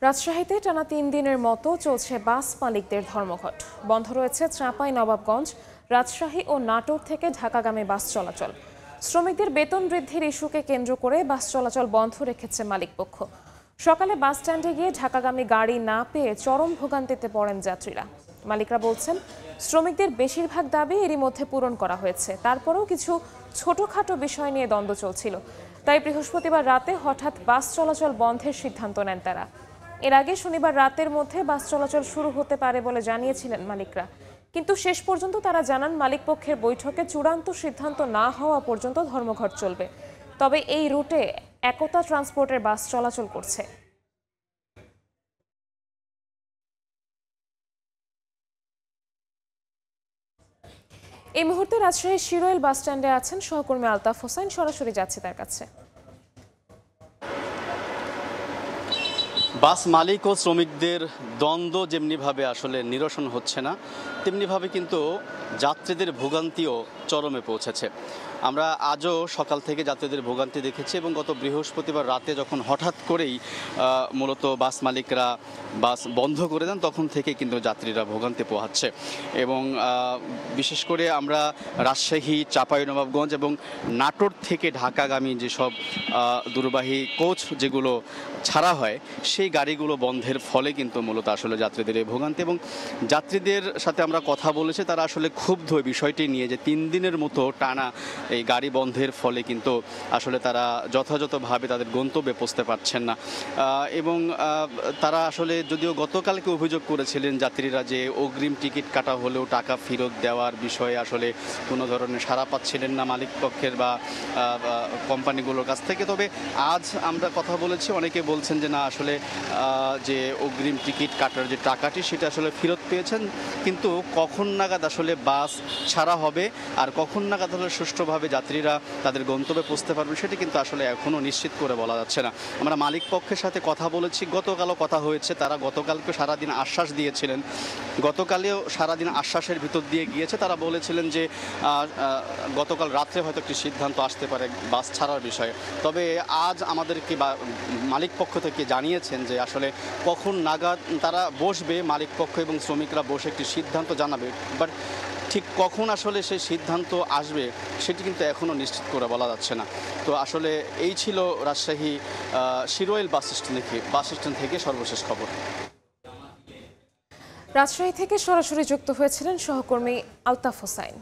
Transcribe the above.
রাজশাহীতে টানা ৩ দিনের মতো চলছে বাস মালিকদের ধর্মঘট। বন্ধ রয়েছে চাঁপাইনবাবগঞ্জ, রাজশাহী ও নাটোর থেকে ঢাকাগামী বাস চলাচল। শ্রমিকদের বেতন বৃদ্ধির ইস্যুকে কেন্দ্র করে বাস চলাচল বন্ধ রেখেছে মালিকপক্ষ। সকালে বাস স্ট্যান্ডে গিয়ে ঢাকাগামী গাড়ি না পেয়ে চরম ভোগান্তিতে পড়েন যাত্রীরা। মালিকরা বলছেন, শ্রমিকদের বেশিরভাগ দাবি এরই মধ্যে পূরণ করা হয়েছে, তারপরেও কিছু ছোটখাটো বিষয় নিয়ে দ্বন্দ্ব চলছিল। তাই বৃহস্পতিবার রাতে হঠাৎ বাস চলাচল বন্ধের সিদ্ধান্ত নেন তারা। এর আগে শনিবার রাতের মধ্যে বাস চলাচল শুরু হতে পারে বলে জানিয়েছিলেন মালিকরা, কিন্তু শেষ পর্যন্ত তারা জানান মালিকপক্ষের বৈঠকে চূড়ান্ত সিদ্ধান্ত না হওয়া পর্যন্ত ধর্মঘট চলবে। তবে এই রুটে একতা ট্রান্সপোর্টের বাস চলাচল করছে। এই মুহূর্তে রাজশাহীর শিরোইল বাস স্ট্যান্ডে আছেন সহকর্মী আলতাফ হোসেন, সরাসরি যাচ্ছে তার কাছে। বাস মালিক ও শ্রমিকদের দ্বন্দ্ব যেমনিভাবে আসলে নিরসন হচ্ছে না, তেমনিভাবে কিন্তু যাত্রীদের ভোগান্তিও চরমে পৌঁছেছে। আমরা আজও সকাল থেকে যাত্রীদের ভোগান্তি দেখেছি এবং গত বৃহস্পতিবার রাতে যখন হঠাৎ করেই মূলত বাস মালিকরা বাস বন্ধ করে দেন, তখন থেকে কিন্তু যাত্রীরা ভোগান্তি পোহাচ্ছে। এবং বিশেষ করে আমরা রাজশাহী, চাঁপাইনবাবগঞ্জ এবং নাটোর থেকে ঢাকাগামী যেসব দূরবাহী কোচ যেগুলো ছাড়া হয়, সেই গাড়িগুলো বন্ধের ফলে কিন্তু মূলত আসলে যাত্রীদের এই ভোগান্তি। এবং যাত্রীদের সাথে আমরা কথা বলেছি, তারা আসলে ক্ষুব্ধ বিষয়টি নিয়ে যে 3 দিনের মতো টানা এই গাড়ি বন্ধের ফলে কিন্তু আসলে তারা যথাযথভাবে তাদের গন্তব্যে পৌঁছতে পারছেন না। এবং তারা আসলে যদিও গতকালকে অভিযোগ করেছিলেন যাত্রীরা যে অগ্রিম টিকিট কাটা হলেও টাকা ফেরত দেওয়ার বিষয়ে আসলে কোনো ধরনের সাড়া পাচ্ছিলেন না মালিক পক্ষের বা কোম্পানিগুলোর কাছ থেকে। তবে আজ আমরা কথা বলেছি, অনেকে বলছেন যে না, আসলে যে অগ্রিম টিকিট কাটার যে টাকাটি সেটা আসলে ফেরত পেয়েছেন, কিন্তু কখন নাগাদ আসলে বাস ছাড়া হবে আর কখন নাগাদ হলে সুষ্ঠুভাবে যাত্রীরা তাদের গন্তব্যে পৌঁছতে পারবেন সেটা কিন্তু আসলে এখনও নিশ্চিত করে বলা যাচ্ছে না। আমরা মালিক পক্ষের সাথে কথা বলেছি, গতকালও কথা হয়েছে, তারা গতকালকে সারাদিন আশ্বাস দিয়েছিলেন, গতকালেও সারাদিন আশ্বাসের ভিতর দিয়ে গিয়েছে। তারা বলেছিলেন যে গতকাল রাত্রে হয়তো একটি সিদ্ধান্ত আসতে পারে বাস ছাড়ার বিষয়ে। তবে আজ আমাদেরকে বা মালিক পক্ষ থেকে জানিয়েছেন যে আসলে কখন নাগাদ তারা বসবে, মালিক পক্ষ এবং শ্রমিকরা বসে একটি সিদ্ধান্ত জানাবে। বাট ঠিক কখন আসলে সেই সিদ্ধান্ত আসবে সেটি কিন্তু এখনও নিশ্চিত করে বলা যাচ্ছে না। তো আসলে এই ছিল রাজশাহী শিরোইল বাস স্ট্যান্ড থেকে সর্বশেষ খবর। রাজশাহী থেকে সরাসরি যুক্ত হয়েছিলেন সহকর্মী আলতাফ হোসেন।